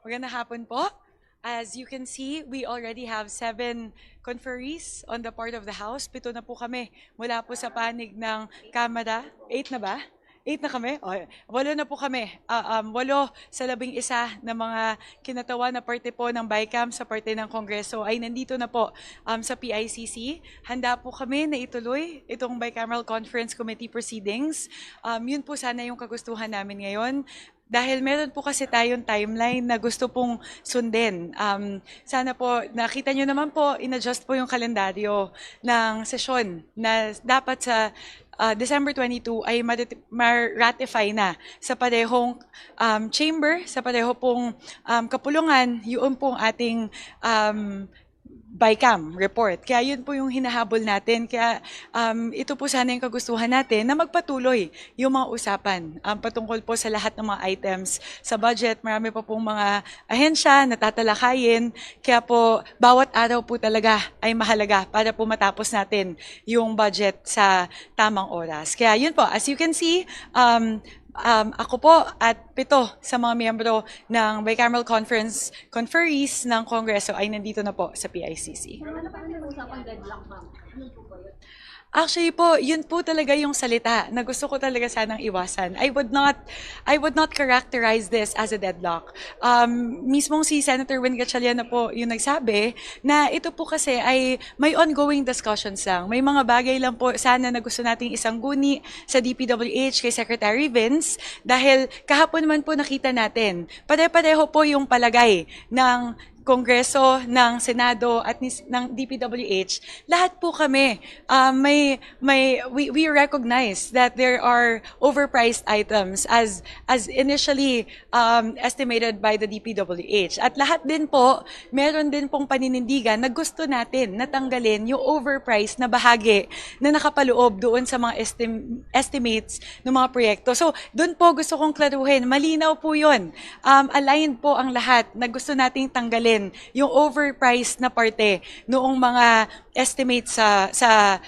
Magandang hapon po. As you can see, we already have 7 conferees on the part of the House. 7 na po kami mula po sa panig ng Kamara. 8 na ba? 8 na kami? O, 8 na po kami. 8 sa 11 na mga kinatawa na parte po ng BICAM sa parte ng Kongreso ay nandito na po sa PICC. Handa po kami na ituloy itong Bicameral Conference Committee proceedings. Yun po sana yung kagustuhan namin ngayon. Dahil meron po kasi tayong timeline na gusto pong sundin. Sana po, nakita nyo naman po, in-adjust po yung kalendaryo ng sesyon na dapat sa December 22 ay ma-ratify na sa parehong chamber, sa pareho pong kapulungan, yun pong ating BICAM report. Kaya yun po yung hinahabol natin. Kaya ito po sana yung kagustuhan natin na magpatuloy yung mga usapan patungkol po sa lahat ng mga items sa budget. Marami pa pong mga ahensya na tatalakayin. Kaya po bawat araw po talaga ay mahalaga para po matapos natin yung budget sa tamang oras. Kaya yun po, as you can see, ako po at 7 sa mga miyembro ng Bicameral Conferees ng Kongreso ay nandito na po sa PICC. Ano pa yung usapang deadlock, ma'am? Ano po ba yun? Actually po, yun po talaga yung salita na gusto ko talaga sanang iwasan. I would not characterize this as a deadlock. Mismong si Senator Win Gatchalian na po yung nagsabi na ito po kasi ay may ongoing discussions lang. May mga bagay lang po sana na gusto nating isangguni sa DPWH kay Secretary Vince dahil kahapon naman po nakita natin, pare-pareho po yung palagay ng Kongreso, ng Senado at ng DPWH, lahat po kami we recognize that there are overpriced items as initially estimated by the DPWH. At lahat din po, meron din pong paninindigan na gusto natin natanggalin yung overpriced na bahagi na nakapaloob doon sa mga estimates ng mga proyekto. So, doon po gusto kong klaruhin, malinaw po yun. Aligned po ang lahat na gusto nating tanggalin yung overpriced na parte noong mga estimates sa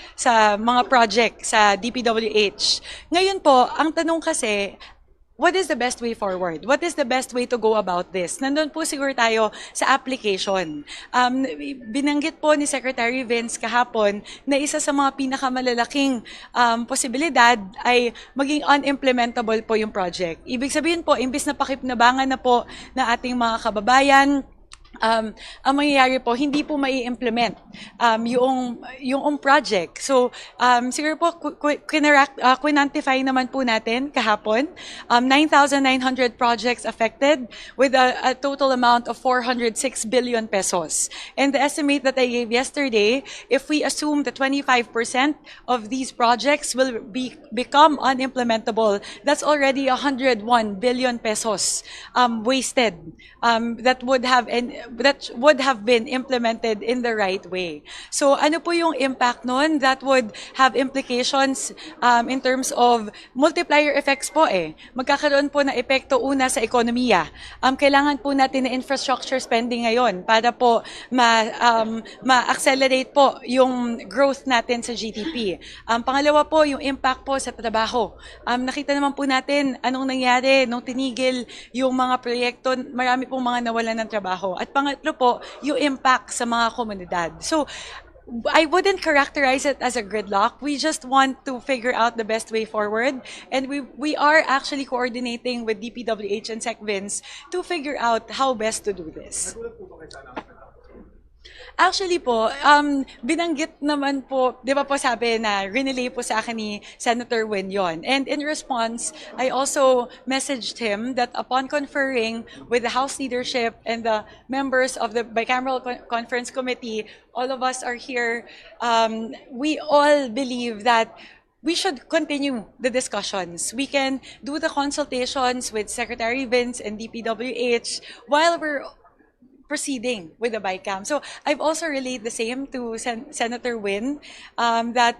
mga project sa DPWH. Ngayon po, ang tanong kasi, what is the best way forward? What is the best way to go about this? Nandun po siguro tayo sa application. Binanggit po ni Secretary Vince kahapon na isa sa mga pinakamalalaking posibilidad ay maging unimplementable po yung project. Ibig sabihin po, imbis na pakipnabangan na po na ating mga kababayan, ang mangyayari po, hindi po mai-implement yung project. So, siguro po, quinantify naman po natin kahapon, 9,900 projects affected with a total amount of 406 billion pesos. And the estimate that I gave yesterday, if we assume that 25% of these projects will become unimplementable, that's already 101 billion pesos wasted that would have been implemented in the right way. So ano po yung impact nun? That would have implications in terms of multiplier effects po eh. Magkakaroon po na epekto una sa ekonomiya. Kailangan po natin na infrastructure spending ngayon para po ma-accelerate po yung growth natin sa GDP. Pangalawa po, yung impact po sa trabaho. Nakita naman po natin anong nangyari nung tinigil yung mga proyekto, marami pong mga nawalan ng trabaho. At pangatlo po, yung impact sa mga komunidad. So, I wouldn't characterize it as a gridlock. We just want to figure out the best way forward. And we are actually coordinating with DPWH and SecVince to figure out how best to do this. Actually po, binanggit naman po, di ba po sabi na rinelay po sa akin ni Senator Win yon. And in response, I also messaged him that upon conferring with the House leadership and the members of the Bicameral Conference Committee, all of us are here, we all believe that we should continue the discussions. We can do the consultations with Secretary Vince and DPWH while we're proceeding with the BICAM. So I've also relayed the same to Senator Win, that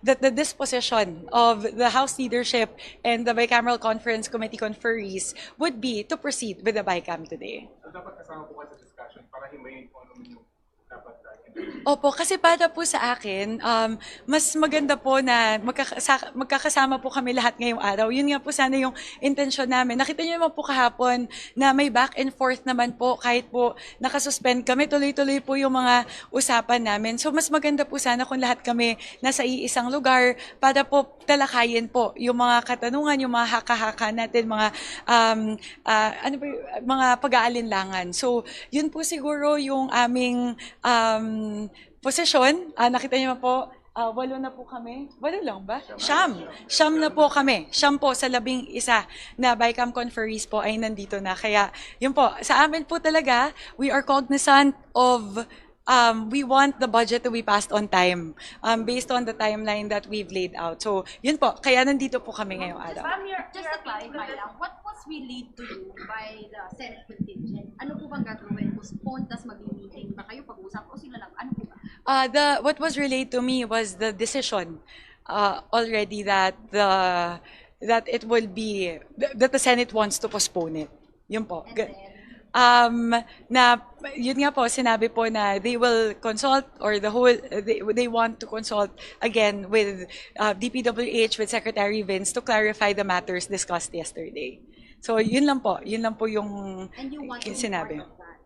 the disposition of the House leadership and the Bicameral Conference Committee conferees would be to proceed with the BICAM today. So dapat kasama po kayo sa discussion para himayin kung ano yung Opo, kasi para po sa akin, mas maganda po na magkakasama po kami lahat ngayong araw. Yun nga po sana yung intensyon namin. Nakita niyo naman po kahapon na may back and forth naman po kahit po nakasuspend kami. Tuloy-tuloy po yung mga usapan namin. So mas maganda po sana kung lahat kami nasa iisang lugar para po talakayin po yung mga katanungan, yung mga haka-haka natin, mga ano ba mga pag-aalinlangan. So yun po siguro yung aming posisyon. Nakita niyo po, 8 na po kami. 8 lang ba? Siyam na po kami. Siyam po sa 11 na BICAM conferees po ay nandito na. Kaya yun po, sa amin po talaga, we are cognizant of we want the budget to be passed on time based on the timeline that we've laid out. So, yun po. Kaya nandito po kami ngayong araw. Ma'am, just to clarify lang, what was relayed to you by the Senate contingent? Ano po bang gagawin? Postpone, tas mag-meeting ba kayo pag-usap o sila lang? Ano po ba? What was relayed to me was the decision already that it will be that the Senate wants to postpone it. Yun po. And then, Na yun nga po sinabi po na they will consult or they want to consult again with DPWH with Secretary Vince to clarify the matters discussed yesterday. So yun lang po yung and you want to be sinabi. part of that?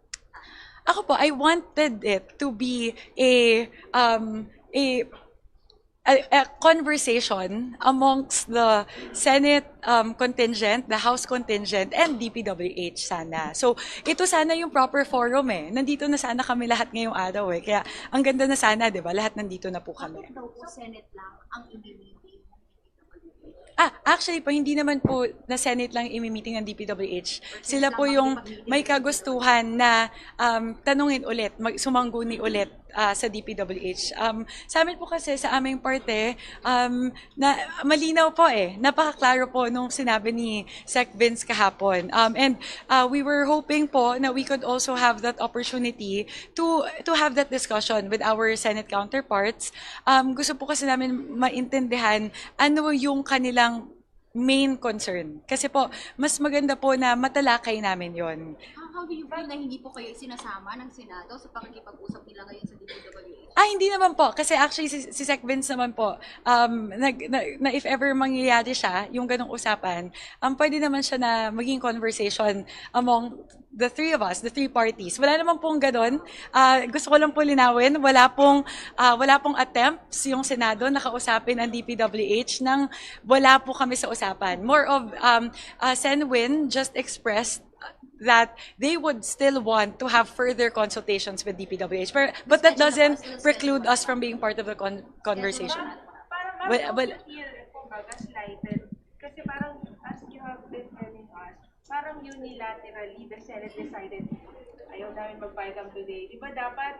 Ako po, I wanted it to be a conversation amongst the Senate contingent, the House contingent, and DPWH sana. So, ito sana yung proper forum eh. Nandito na sana kami lahat ngayong araw eh. Kaya, ang ganda na sana, di ba? Lahat nandito na po kami. Bakit daw po Senate lang ang i-meeting? Actually po, hindi naman po na Senate lang imi-meeting ng DPWH. Sila po yung may kagustuhan na tanungin ulit, sumangguni ulit sa DPWH. Sa amin po kasi, sa aming parte, na malinaw po eh. Napakaklaro po nung sinabi ni Sec. Vince kahapon. And we were hoping po na we could also have that opportunity to have that discussion with our Senate counterparts. Gusto po kasi namin maintindihan ano yung kanilang main concern. Kasi po, mas maganda po na matalakay namin yon. How do you feel na hindi po kayo sinasama ng Senado sa pakikipag-usap nila ngayon sa DPWH? Hindi naman po. Kasi actually, si Sec. Vince naman po, na if ever mangyayari siya, yung ganong usapan, pwede naman siya na maging conversation among the three of us, the three parties. Wala naman pong ganon. Gusto ko lang po linawin, wala pong attempts yung Senado na kausapin ang DPWH nang wala po kami sa usapan. More of, Sen. Win just expressed that they would still want to have further consultations with DPWH. But that doesn't preclude us from being part of the conversation. Parang Well, feel, kumbaga, slighted. Kasi parang, as you have been telling us, parang unilaterally, the Senate decided, ayaw namin mag-BICAM today. Di ba dapat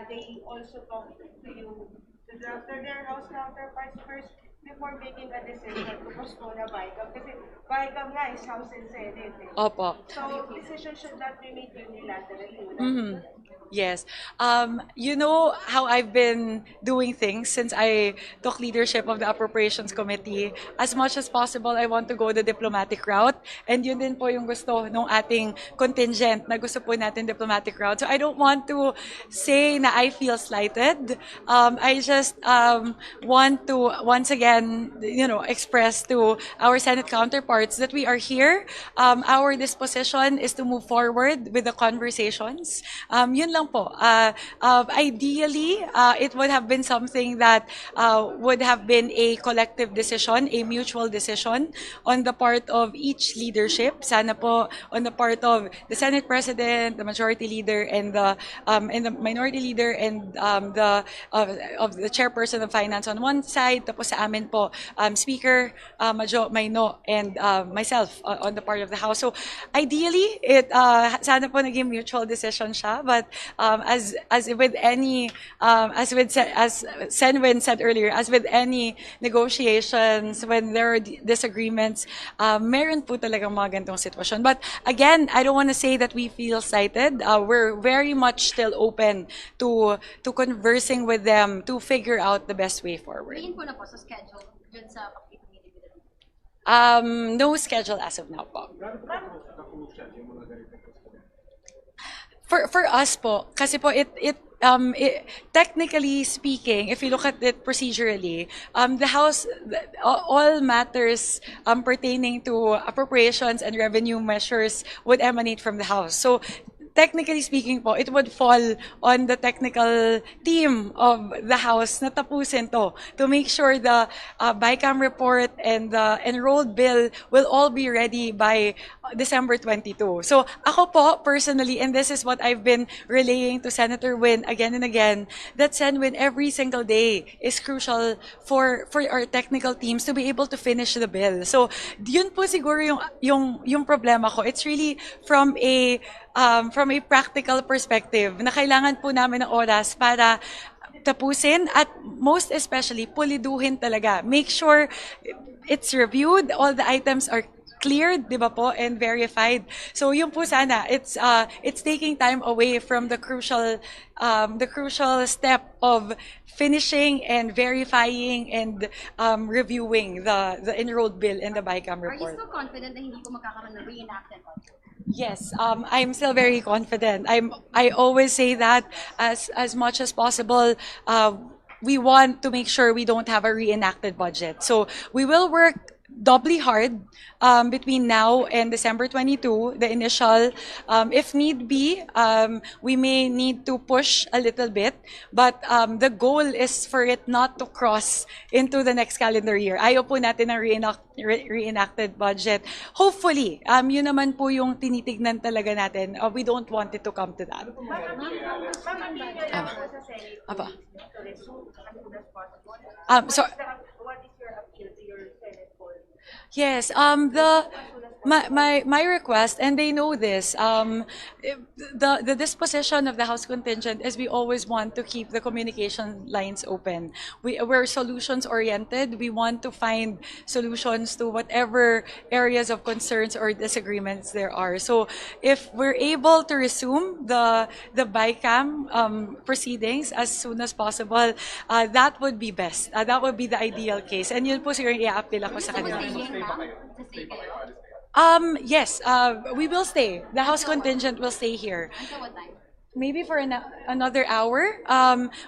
they also talk to you, to their House counterparts first, before making a decision to postpone a BICAM? Kasi BICAM nga is House and Senate. Eh. Opo. So, decision should not be made unilaterally. Yes. You know how I've been doing things since I took leadership of the Appropriations Committee. As much as possible, I want to go the diplomatic route. And yun din po yung gusto ng ating contingent na gusto po natin diplomatic route. So I don't want to say na I feel slighted. I just want to once again, express to our Senate counterparts that we are here. Our disposition is to move forward with the conversations. Yun lang po. Ideally, it would have been something that would have been a collective decision, a mutual decision on the part of each leadership. Sana po on the part of the Senate President, the Majority Leader, and the Minority Leader, and of the Chairperson of Finance on one side. Tapos sa amin po, Speaker Majo Maino, and myself on the part of the House. So ideally, sana po naging mutual decision siya. But as with any as Sen. Win said earlier, as with any negotiations, when there are disagreements, meron po talagang mga ganitong sitwasyon. But again, I don't want to say that we feel slighted. We're very much still open to conversing with them to figure out the best way forward. Tingin po na po sa schedule dyan sa pakikipag-meeting. No schedule as of now po. For us po, kasi po technically speaking, if you look at it procedurally, the House, all matters pertaining to appropriations and revenue measures would emanate from the House. So technically speaking po, it would fall on the technical team of the House na tapusin to make sure the BICAM report and the enrolled bill will all be ready by December 22. So ako po, personally, and this is what I've been relaying to Senator Win again and again, that Sen Win every single day is crucial for our technical teams to be able to finish the bill. So yun po siguro yung problema ko. It's really from a practical perspective na kailangan po namin ng oras para tapusin at most especially puliduhin talaga. Make sure it's reviewed, all the items are cleared, di ba po, and verified. So yun po sana, it's taking time away from the crucial step of finishing and verifying and reviewing the enrolled bill and the BICAM Are you report. still confident na hindi po magkakaroon ng reenacted budget? Yes, I'm still very confident. I always say that as much as possible. We want to make sure we don't have a reenacted budget. So we will work doubly hard between now and December 22, the initial. If need be, we may need to push a little bit, but the goal is for it not to cross into the next calendar year. Ayaw po natin ng reenacted budget. Hopefully, yun naman po yung tinitignan talaga natin. We don't want it to come to that. Hindi nyo lang po sa Senate Aba. to resume as soon as possible. So What is your appeal to your Senate board? yes, my request, and they know this, the disposition of the House contingent is we always want to keep the communication lines open. We're solutions oriented. We want to find solutions to whatever areas of concerns or disagreements there are. So if we're able to resume the BICAM proceedings as soon as possible, that would be best. That would be the ideal case. And yun po siguro i-appeal ako sa kanila. Stay kayo? Yes, we will stay. The House contingent will stay here. Until what time? Maybe for another hour.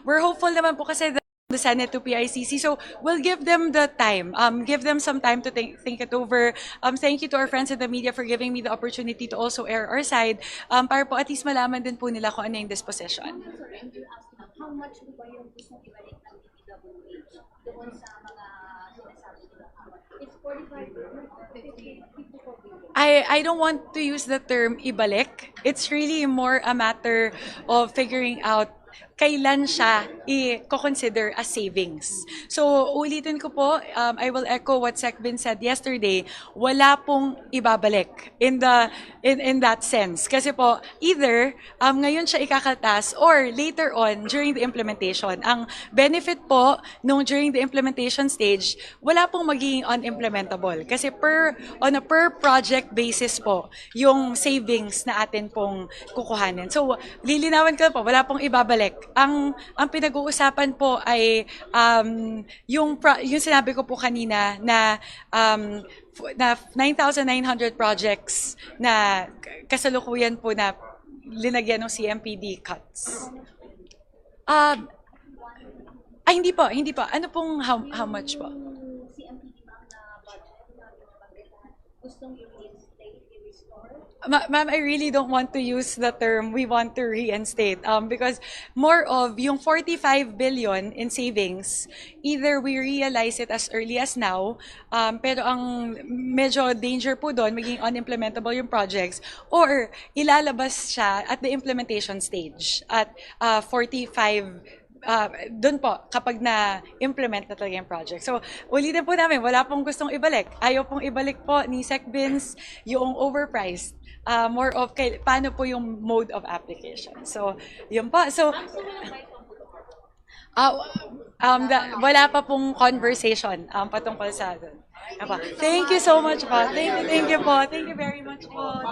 We're hopeful naman po kasi the Senate to PICC. So we'll give them the time. Give them some time to think it over. Thank you to our friends in the media for giving me the opportunity to also air our side. Para po at least malaman din po nila kung ano yung disposition. Sorry, I'm just asking, how much po ba yung gusto ibalik ng DPWH doon sa mga sinasabi nila? It's 45 billion or 54 billion? I don't want to use the term ibalik. It's really more a matter of figuring out kailan siya i-consider as savings. So, ulitin ko po, I will echo what Sec Bin said yesterday, wala pong ibabalik in that sense. Kasi po, either ngayon siya ikakaltas or later on during the implementation. Ang benefit po nung during the implementation stage, wala pong magiging unimplementable. Kasi on a per project basis po, yung savings na atin pong kukuhanin. So, lilinawin ko po, wala pong ibabalik. Ang pinag-uusapan po ay yung sinabi ko po kanina na 9,900 projects na kasalukuyan po na linagyan ng CMPD cuts. Hindi po. Ano pong how much po? Yung CMPD ma'am na budget na pinapagkailangan, gustong i-reinstate, i-restore? Ma'am, I really don't want to use the term we want to reinstate because more of yung 45 billion in savings, either we realize it as early as now, pero ang medyo danger po doon, maging unimplementable yung projects, or ilalabas siya at the implementation stage at 45 doon po, kapag na-implement na talaga yung project. So, ulitin po namin, wala pong gustong ibalik. Ayaw pong ibalik po ni Sec Bins yung overpriced. More of, paano po yung mode of application. So, yun po. So, wala pa pong conversation patungkol sa doon. Thank you so much po. Thank you po. Thank you very much po.